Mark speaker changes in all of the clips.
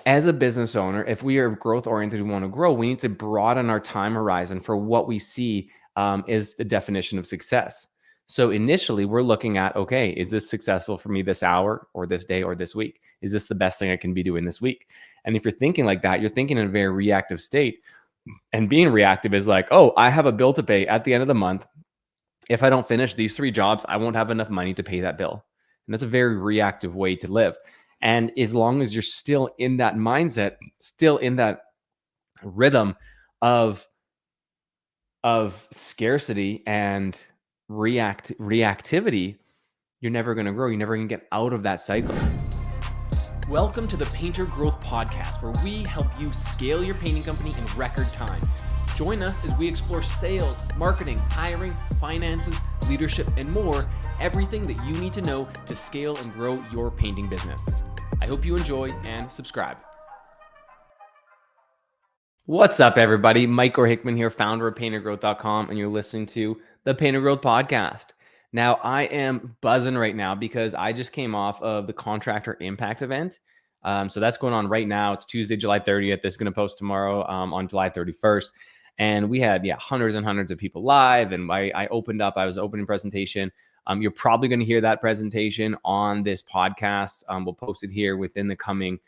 Speaker 1: as a business owner, if we are growth oriented, we want to grow, we need to broaden our time horizon for what we see is the definition of success. So initially, we're looking at, okay, is this successful for me this hour or this day or this week? Is this the best thing I can be doing this week? And if you're thinking like that, you're thinking in a very reactive state. And being reactive is like, oh, I have a bill to pay at the end of the month. If I don't finish these 3 jobs, I won't have enough money to pay that bill. And that's a very reactive way to live. And as long as you're still in that mindset, still in that rhythm of scarcity and reactivity, you're never going to grow. You're never going to get out of that cycle. Welcome to the Painter Growth Podcast, where we help you scale your painting company in record time. Join us as we explore sales, marketing, hiring, finances, leadership, and more, everything that you need to know to scale and grow your painting business. I hope you enjoy and subscribe. What's up, everybody? Mike Hickman here, founder of PainterGrowth.com, and you're listening to the Painter Growth Podcast. Now, I am buzzing right now because I just came off of the Contractor Impact event. So that's going on right now. It's Tuesday, July 30th. This is going to post tomorrow on July 31st. And we had, hundreds and hundreds of people live. And I was opening presentation. You're probably going to hear that presentation on this podcast. We'll post it here within the coming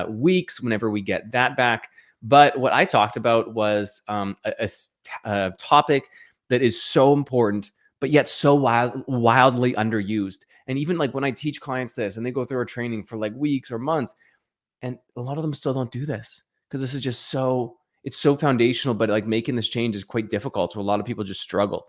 Speaker 1: weeks whenever we get that back. But what I talked about was a topic that is so important, but yet so wildly underused. And even like when I teach clients this and they go through a training for like weeks or months, and a lot of them still don't do this because this is just it's so foundational, but like making this change is quite difficult. So a lot of people just struggle.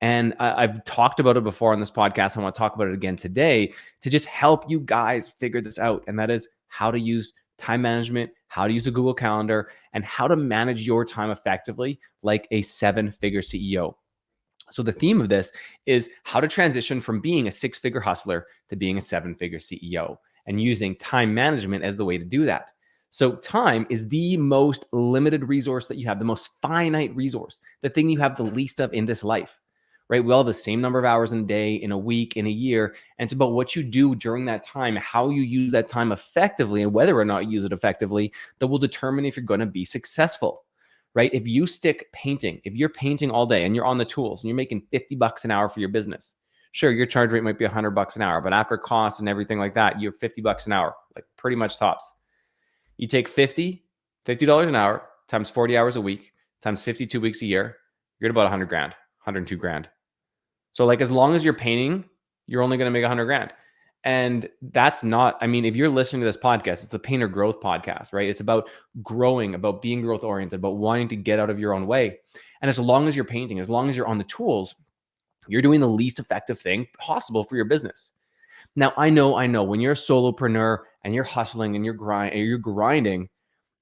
Speaker 1: And I've talked about it before on this podcast. I want to talk about it again today to just help you guys figure this out. And that is how to use time management, how to use a Google Calendar, and how to manage your time effectively like a 7-figure CEO. So the theme of this is how to transition from being a 6-figure hustler to being a 7-figure CEO, and using time management as the way to do that. So time is the most limited resource that you have, the most finite resource, the thing you have the least of in this life, right? We all have the same number of hours in a day, in a week, in a year. And it's about what you do during that time, how you use that time effectively, and whether or not you use it effectively that will determine if you're going to be successful. Right? If you stick painting, if you're painting all day and you're on the tools and you're making $50 an hour for your business, sure, your charge rate might be $100 an hour, but after costs and everything like that, you're $50 an hour, like pretty much tops. You take $50 an hour times 40 hours a week times 52 weeks a year, you're at about 100 grand, 102 grand. So like, as long as you're painting, you're only going to make 100 grand. And that's not, if you're listening to this podcast, it's a Painter Growth Podcast, right? It's about growing, about being growth oriented, about wanting to get out of your own way. And as long as you're painting, as long as you're on the tools, you're doing the least effective thing possible for your business. Now, I know when you're a solopreneur and you're hustling and you're grinding,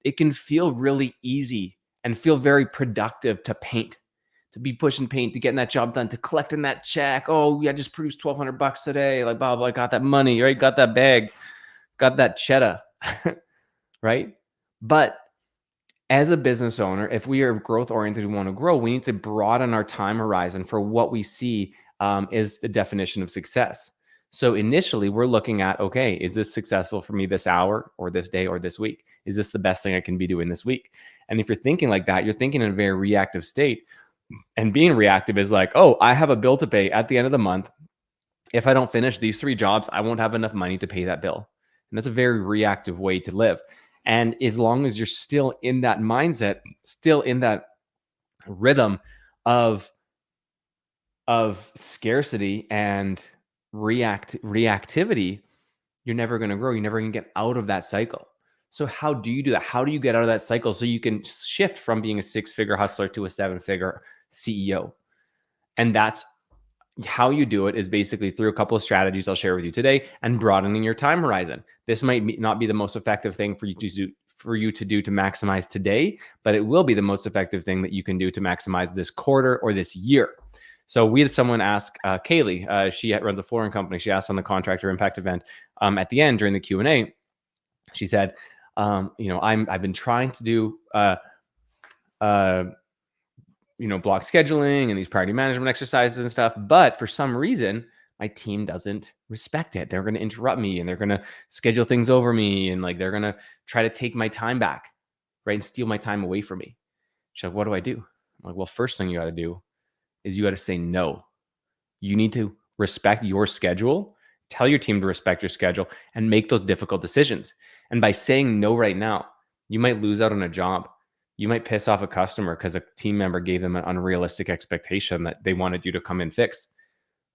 Speaker 1: it can feel really easy and feel very productive to paint, to be pushing paint, to getting that job done, to collecting that check. Oh, yeah, I just produced $1,200 today. Like, blah, blah, I got that money, right? Got that bag, got that cheddar, right? But as a business owner, if we are growth oriented, we want to grow, we need to broaden our time horizon for what we see is the definition of success. So initially, we're looking at, okay, is this successful for me this hour or this day or this week? Is this the best thing I can be doing this week? And if you're thinking like that, you're thinking in a very reactive state. And being reactive is like, oh, I have a bill to pay at the end of the month. If I don't finish these 3 jobs, I won't have enough money to pay that bill. And that's a very reactive way to live. And as long as you're still in that mindset, still in that rhythm of scarcity and reactivity, you're never going to grow. You're never going to get out of that cycle. So how do you do that? How do you get out of that cycle so you can shift from being a 6-figure hustler to a 7-figure CEO? And that's how you do it, is basically through a couple of strategies I'll share with you today, and broadening your time horizon. This might not be the most effective thing for you to do to maximize today, but it will be the most effective thing that you can do to maximize this quarter or this year. So we had someone ask, Kaylee, she runs a flooring company. She asked on the Contractor Impact event at the end during the Q&A, she said, I've been trying to do, block scheduling and these priority management exercises and stuff, but for some reason, my team doesn't respect it. They're going to interrupt me and they're going to schedule things over me. And like, they're going to try to take my time back, right? And steal my time away from me. She's like, what do I do? I'm like, well, first thing you got to do is you got to say no. You need to respect your schedule, tell your team to respect your schedule, and make those difficult decisions. And by saying no right now, you might lose out on a job. You might piss off a customer because a team member gave them an unrealistic expectation that they wanted you to come and fix.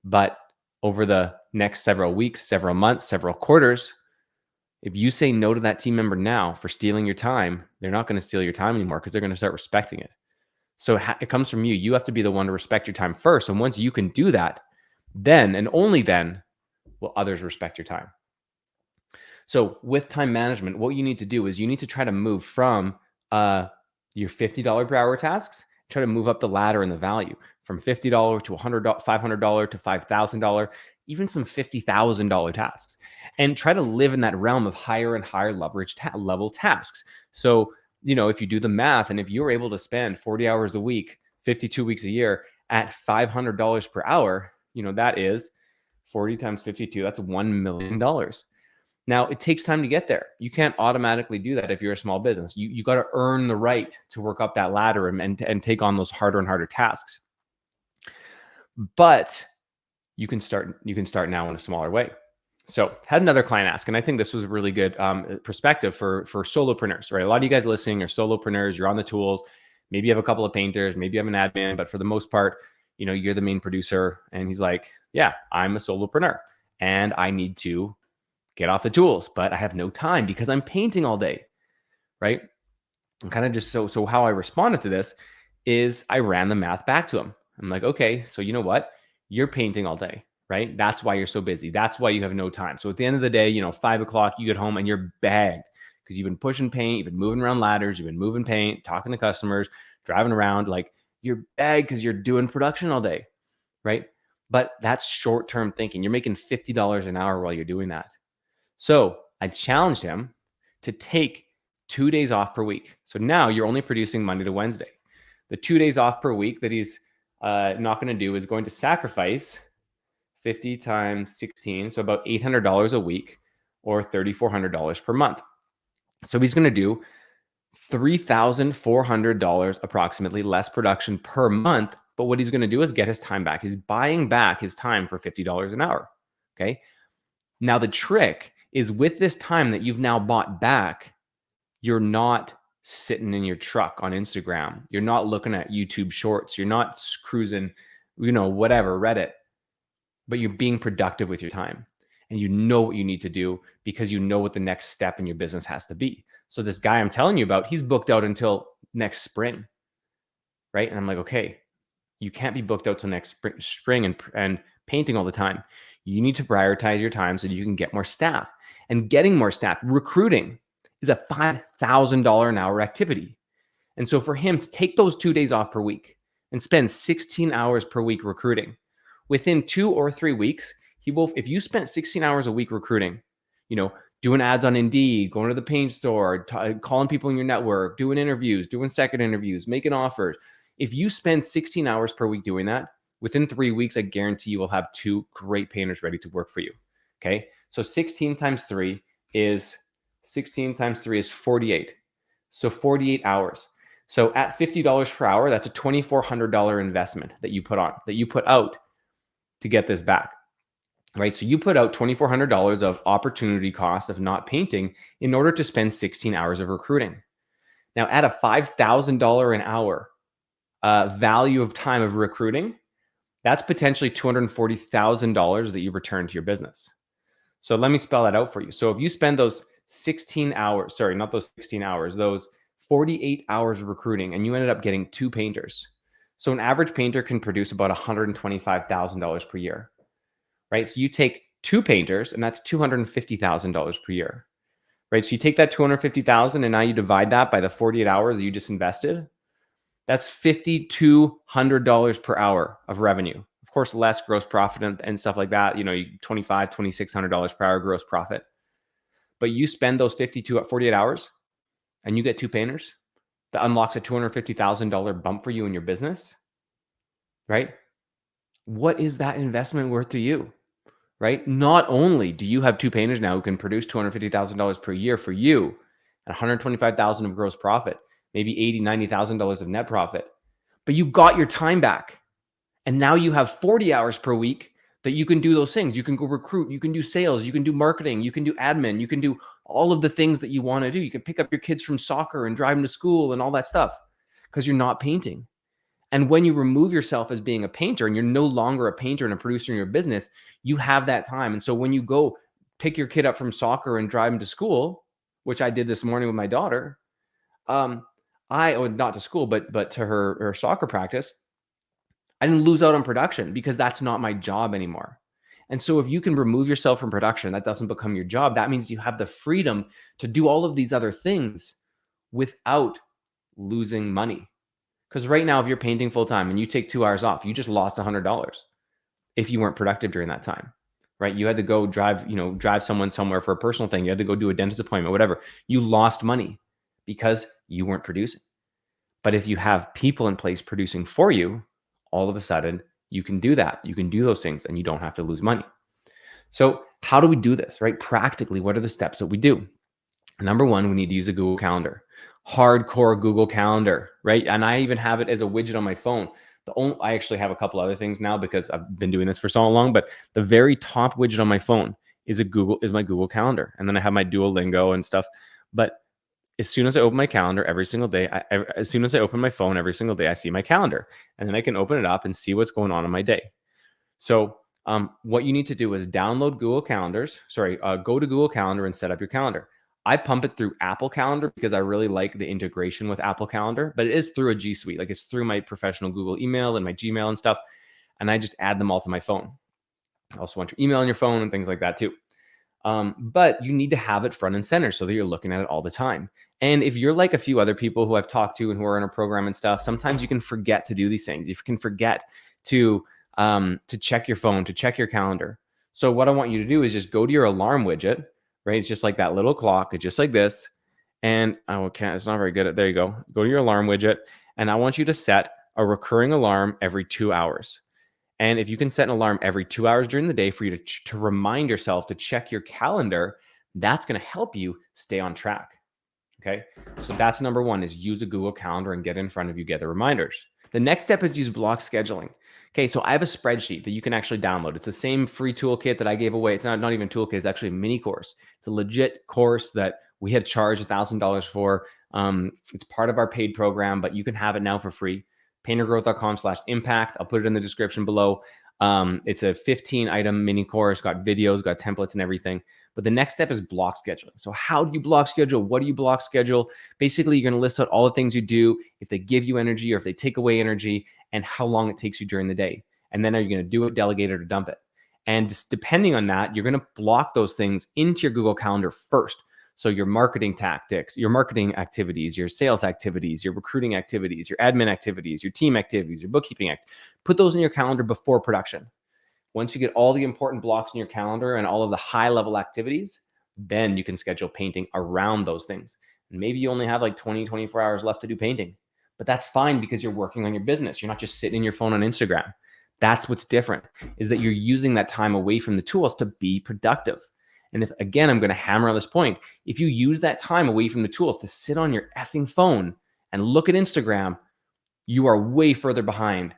Speaker 1: But over the next several weeks, several months, several quarters, if you say no to that team member now for stealing your time, they're not going to steal your time anymore because they're going to start respecting it. So it comes from you. You have to be the one to respect your time first. And once you can do that, then and only then will others respect your time. So with time management, what you need to do is you need to try to move from your $50 per hour tasks, try to move up the ladder in the value from $50 to $100, $500 to $5,000, even some $50,000 tasks, and try to live in that realm of higher and higher leverage level tasks. So, if you do the math and if you're able to spend 40 hours a week, 52 weeks a year at $500 per hour, that is 40 times 52, that's $1 million. Now, it takes time to get there. You can't automatically do that if you're a small business. You got to earn the right to work up that ladder and take on those harder and harder tasks. But you can start now in a smaller way. So had another client ask, and I think this was a really good perspective for solopreneurs, right? A lot of you guys listening are solopreneurs. You're on the tools. Maybe you have a couple of painters. Maybe you have an admin, but for the most part, you're the main producer. And he's like, yeah, I'm a solopreneur and I need to get off the tools, but I have no time because I'm painting all day, right? And kind of just so how I responded to this is I ran the math back to him. I'm like, okay, so you know what? You're painting all day, right? That's why you're so busy. That's why you have no time. So at the end of the day, 5 o'clock, you get home and you're bagged because you've been pushing paint, you've been moving around ladders, you've been moving paint, talking to customers, driving around. Like you're bagged because you're doing production all day, right? But that's short-term thinking. You're making $50 an hour while you're doing that. So I challenged him to take 2 days off per week. So now you're only producing Monday to Wednesday. The 2 days off per week that he's not going to do is going to sacrifice 50 times 16, so about $800 a week or $3,400 per month. So he's going to do $3,400 approximately less production per month. But what he's going to do is get his time back. He's buying back his time for $50 an hour. Okay. Now the trick is with this time that you've now bought back, you're not sitting in your truck on Instagram. You're not looking at YouTube shorts. You're not cruising, whatever, Reddit, but you're being productive with your time and you know what you need to do because you know what the next step in your business has to be. So this guy I'm telling you about, he's booked out until next spring, right? And I'm like, okay, you can't be booked out till next spring and painting all the time. You need to prioritize your time so that you can get more staff. And getting more staff, recruiting is a $5,000 an hour activity. And so for him to take those 2 days off per week and spend 16 hours per week recruiting, within 2 or 3 weeks, he will, if you spent 16 hours a week recruiting, doing ads on Indeed, going to the paint store, calling people in your network, doing interviews, doing second interviews, making offers. If you spend 16 hours per week doing that, within 3 weeks, I guarantee you will have 2 great painters ready to work for you. Okay. So 16 times 3 is 48. So 48 hours. So at $50 per hour, that's a $2,400 investment that you put out to get this back, right? So you put out $2,400 of opportunity cost of not painting in order to spend 16 hours of recruiting. Now at a $5,000 an hour value of time of recruiting, that's potentially $240,000 that you return to your business. So let me spell that out for you. So if you spend those 16 hours, sorry, not those 16 hours, those 48 hours of recruiting, and you ended up getting 2 painters. So an average painter can produce about $125,000 per year, right? So you take 2 painters and that's $250,000 per year, right? So you take that $250,000 and now you divide that by the 48 hours that you just invested. That's $5,200 per hour of revenue. Of course, less gross profit and stuff like that, $2,500, $2,600 per hour gross profit. But you spend those 48 hours and you get 2 painters, that unlocks a $250,000 bump for you in your business, right? What is that investment worth to you, right? Not only do you have 2 painters now who can produce $250,000 per year for you and 125,000 of gross profit, maybe $80,000, $90,000 of net profit. But you got your time back. And now you have 40 hours per week that you can do those things. You can go recruit, you can do sales, you can do marketing, you can do admin, you can do all of the things that you want to do. You can pick up your kids from soccer and drive them to school and all that stuff because you're not painting. And when you remove yourself as being a painter and you're no longer a painter and a producer in your business, you have that time. And so when you go pick your kid up from soccer and drive him to school, which I did this morning with my daughter, not to school, but to her soccer practice, I didn't lose out on production because that's not my job anymore. And so if you can remove yourself from production, that doesn't become your job. That means you have the freedom to do all of these other things without losing money. Because right now, if you're painting full time and you take 2 hours off, you just lost $100 if you weren't productive during that time, right? You had to go drive someone somewhere for a personal thing. You had to go do a dentist appointment, whatever. You lost money because you weren't producing. But if you have people in place producing for you, all of a sudden you can do that. You can do those things and you don't have to lose money. So how do we do this, right? Practically, what are the steps that we do? Number one, we need to use a Google Calendar. Hardcore Google Calendar, right? And I even have it as a widget on my phone. I actually have a couple other things now because I've been doing this for so long, but the very top widget on my phone is my Google Calendar. And then I have my Duolingo and stuff. But as soon as I open my calendar every single day, as soon as I open my phone every single day, I see my calendar. And then I can open it up and see what's going on in my day. So what you need to do is download Google Calendars. Go to Google Calendar and set up your calendar. I pump it through Apple Calendar because I really like the integration with Apple Calendar, but it is through a G Suite. Like it's through my professional Google email and my Gmail and stuff. And I just add them all to my phone. I also want your email on your phone and things like that too. But you need to have it front and center so that you're looking at it all the time. And if you're like a few other people who I've talked to and who are in a program and stuff, sometimes you can forget to do these things. You can forget to check your phone, to check your calendar. So what I want you to do is just go to your alarm widget, right? It's just like that little clock. It's just like this. And it's not very good at, there you go. Go to your alarm widget. And I want you to set a recurring alarm every 2 hours. And if you can set an alarm every 2 hours during the day for you to remind yourself to check your calendar, that's going to help you stay on track. Okay. So that's number one, is use a Google Calendar and get in front of you, get the reminders. The next step is use block scheduling. Okay. So I have a spreadsheet that you can actually download. It's the same free toolkit that I gave away. It's not even a toolkit. It's actually a mini course. It's a legit course that we had charged $1,000 for. It's part of our paid program, but you can have it now for free. paintergrowth.com/impact. I'll put it in the description below. It's a 15-item mini course, got videos, got templates and everything. But the next step is block scheduling. So how do you block schedule? What do you block schedule? Basically, you're going to list out all the things you do, if they give you energy or if they take away energy, and how long it takes you during the day. And then are you going to do it, delegate it, or dump it? And just depending on that, you're going to block those things into your Google Calendar first. So your marketing tactics, your marketing activities, your sales activities, your recruiting activities, your admin activities, your team activities, your bookkeeping put those in your calendar before production. Once you get all the important blocks in your calendar and all of the high level activities, then you can schedule painting around those things. And maybe you only have like 20, 24 hours left to do painting, but that's fine because you're working on your business. You're not just sitting in your phone on Instagram. That's what's different, is that you're using that time away from the tools to be productive. And if, again, I'm going to hammer on this point, if you use that time away from the tools to sit on your effing phone and look at Instagram, you are way further behind.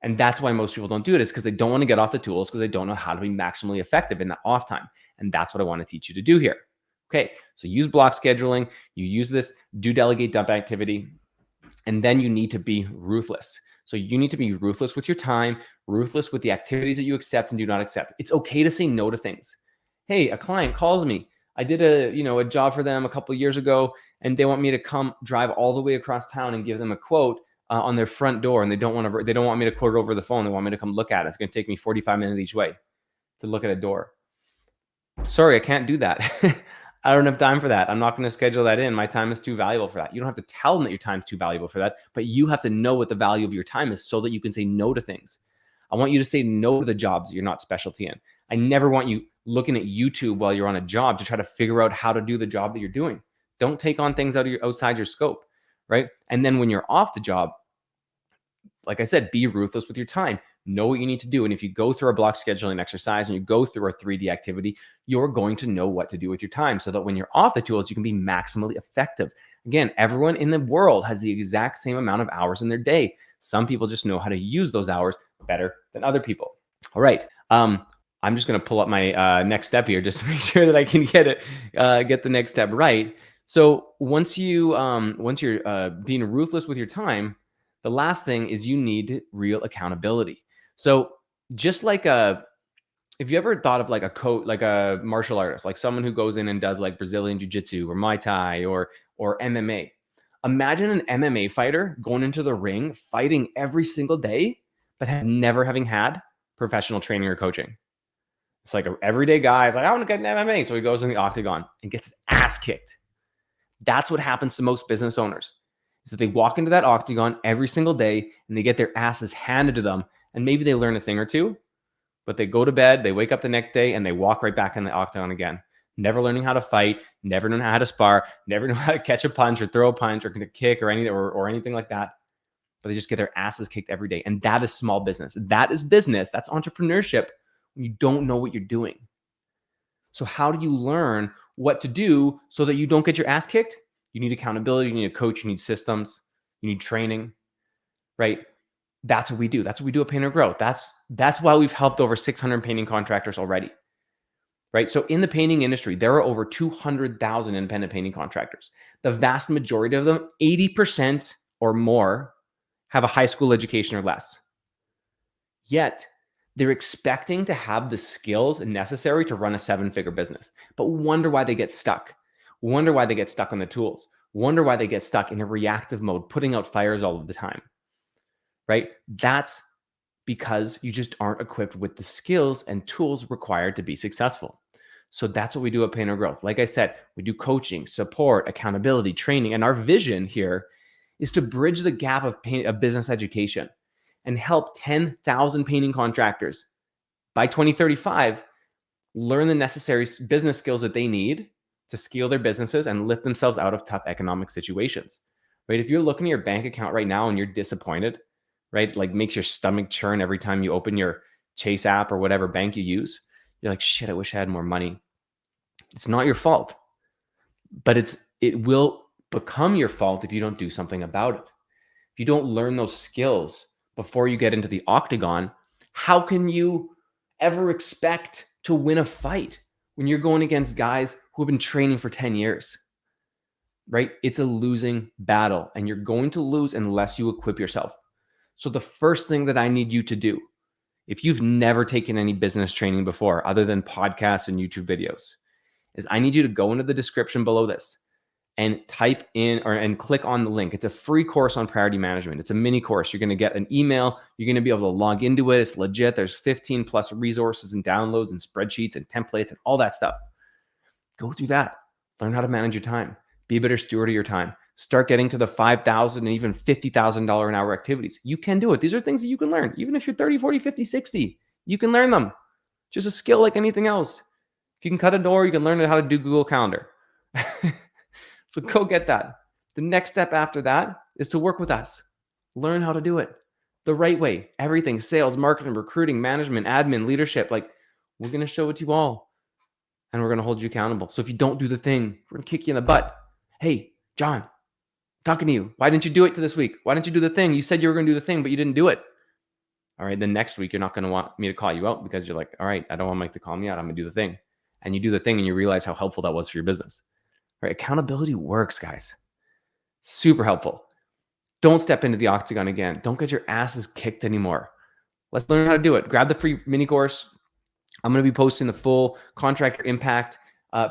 Speaker 1: And that's why most people don't do it, is because they don't want to get off the tools because they don't know how to be maximally effective in that off time. And that's what I want to teach you to do here. Okay, so use block scheduling. You use this do, delegate, dump activity. And then you need to be ruthless. So you need to be ruthless with your time, ruthless with the activities that you accept and do not accept. It's okay to say no to things. Hey, a client calls me. I did a job for them a couple of years ago, and they want me to come drive all the way across town and give them a quote on their front door, and they don't want me to quote it over the phone. They want me to come look at it. It's going to take me 45 minutes each way to look at a door. Sorry, I can't do that. I don't have time for that. I'm not going to schedule that in. My time is too valuable for that. You don't have to tell them that your time is too valuable for that, but you have to know what the value of your time is so that you can say no to things. I want you to say no to the jobs that you're not specialty in. I never want you looking at YouTube while you're on a job to try to figure out how to do the job that you're doing. Don't take on things outside your scope, right? And then when you're off the job, like I said, be ruthless with your time. know what you need to do. And if you go through our block scheduling exercise and you go through our 3D activity, you're going to know what to do with your time so that when you're off the tools, you can be maximally effective. Again, everyone in the world has the exact same amount of hours in their day. Some people just know how to use those hours better than other people. All right. I'm just going to pull up my next step here just to make sure that I can get the next step right. So once you're being ruthless with your time, the last thing is you need real accountability. So just like if you ever thought of like a coach, like a martial artist, like someone who goes in and does like Brazilian Jiu-Jitsu or Muay Thai or MMA. Imagine an MMA fighter going into the ring, fighting every single day, but never having had professional training or coaching. It's like an everyday guy is like, I want to get an MMA. So he goes in the octagon and gets his ass kicked. That's what happens to most business owners, is that they walk into that octagon every single day and they get their asses handed to them. And maybe they learn a thing or two, but they go to bed, they wake up the next day and they walk right back in the octagon again. Never learning how to fight, never knowing how to spar, never know how to catch a punch or throw a punch or kick or anything like that. But they just get their asses kicked every day. And that is small business. That is business. That's entrepreneurship when you don't know what you're doing. So how do you learn what to do so that you don't get your ass kicked? You need accountability, you need a coach, you need systems, you need training, right? That's what we do. That's what we do at Paint or Grow. That's why we've helped over 600 painting contractors already, right? So in the painting industry, there are over 200,000 independent painting contractors. The vast majority of them, 80% or more, have a high school education or less. Yet they're expecting to have the skills necessary to run a 7-figure business, but wonder why they get stuck. Wonder why they get stuck on the tools. Wonder why they get stuck in a reactive mode, putting out fires all of the time, right? That's because you just aren't equipped with the skills and tools required to be successful. So that's what we do at Paint or Growth. Like I said, we do coaching, support, accountability, training, and our vision here is to bridge the gap of business education and help 10,000 painting contractors by 2035 learn the necessary business skills that they need to scale their businesses and lift themselves out of tough economic situations, right? If you're looking at your bank account right now and you're disappointed, right? Like makes your stomach churn every time you open your Chase app or whatever bank you use. You're like, shit, I wish I had more money. It's not your fault, but it will become your fault if you don't do something about it. If you don't learn those skills before you get into the octagon, how can you ever expect to win a fight when you're going against guys who have been training for 10 years, right? It's a losing battle and you're going to lose unless you equip yourself. So the first thing that I need you to do, if you've never taken any business training before, other than podcasts and YouTube videos, is I need you to go into the description below this and type in and click on the link. It's a free course on priority management. It's a mini course. You're going to get an email. You're going to be able to log into it. It's legit. There's 15 plus resources and downloads and spreadsheets and templates and all that stuff. Go through that. Learn how to manage your time. Be a better steward of your time. Start getting to the $5,000 and even $50,000 an hour activities. You can do it. These are things that you can learn. Even if you're 30, 40, 50, 60, you can learn them. Just a skill like anything else. If you can cut a door, you can learn how to do Google Calendar. So go get that. The next step after that is to work with us. Learn how to do it the right way. Everything, sales, marketing, recruiting, management, admin, leadership. Like, we're going to show it to you all and we're going to hold you accountable. So if you don't do the thing, we're going to kick you in the butt. Hey, John, talking to you. Why didn't you do it this week? Why didn't you do the thing? You said you were going to do the thing, but you didn't do it. All right. Then next week, you're not going to want me to call you out because you're like, all right, I don't want Mike to call me out. I'm going to do the thing. And you do the thing and you realize how helpful that was for your business. Right? Accountability works, guys. Super helpful. Don't step into the octagon again. Don't get your asses kicked anymore. Let's learn how to do it. Grab the free mini course. I'm going to be posting the full contractor impact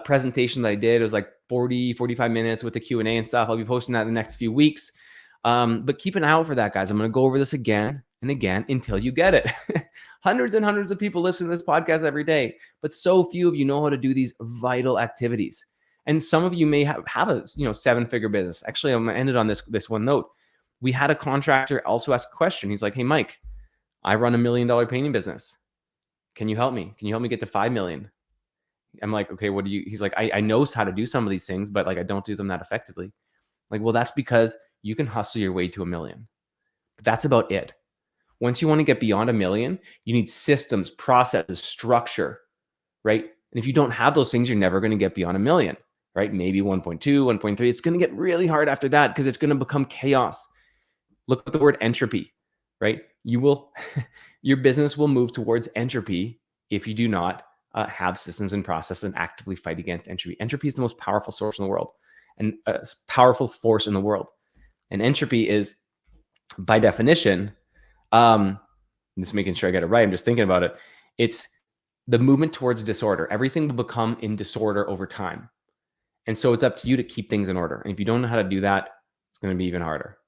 Speaker 1: presentation that I did. It was like 45 minutes with the Q&A and stuff. I'll be posting that in the next few weeks. But keep an eye out for that, guys. I'm going to go over this again and again until you get it. Hundreds and hundreds of people listen to this podcast every day, but so few of you know how to do these vital activities. And some of you may have a 7-figure business. Actually, I'm gonna end it on this one note. We had a contractor also ask a question. He's like, "Hey, Mike, I run $1 million painting business. Can you help me? Can you help me get to 5 million?" I'm like, "Okay, what do you?" He's like, I know how to do some of these things, but like I don't do them that effectively. Like, well, that's because you can hustle your way to $1 million. But that's about it. Once you want to get beyond 1 million, you need systems, processes, structure, right? And if you don't have those things, you're never going to get beyond 1 million, right? Maybe 1.2, 1.3. It's going to get really hard after that because it's going to become chaos. Look at the word entropy, right? Your business will move towards entropy if you do not have systems and processes and actively fight against entropy. Entropy is the most powerful source in the world and a powerful force in the world. And entropy is, by definition, I'm just making sure I get it right. I'm just thinking about it. It's the movement towards disorder. Everything will become in disorder over time. And so it's up to you to keep things in order. And if you don't know how to do that, it's going to be even harder.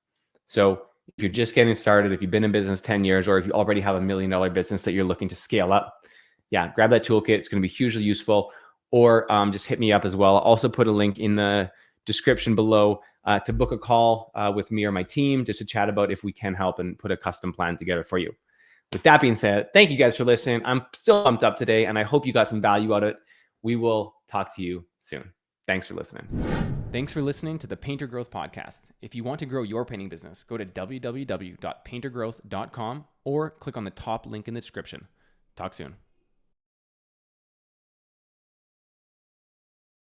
Speaker 1: So if you're just getting started, if you've been in business 10 years, or if you already have $1 million business that you're looking to scale up, yeah, grab that toolkit. It's going to be hugely useful. Or just hit me up as well. I'll also put a link in the description below to book a call with me or my team just to chat about if we can help and put a custom plan together for you. With that being said, thank you guys for listening. I'm still pumped up today, and I hope you got some value out of it. We will talk to you soon. Thanks for listening. Thanks for listening to the Painter Growth Podcast. If you want to grow your painting business, go to www.paintergrowth.com or click on the top link in the description. Talk soon.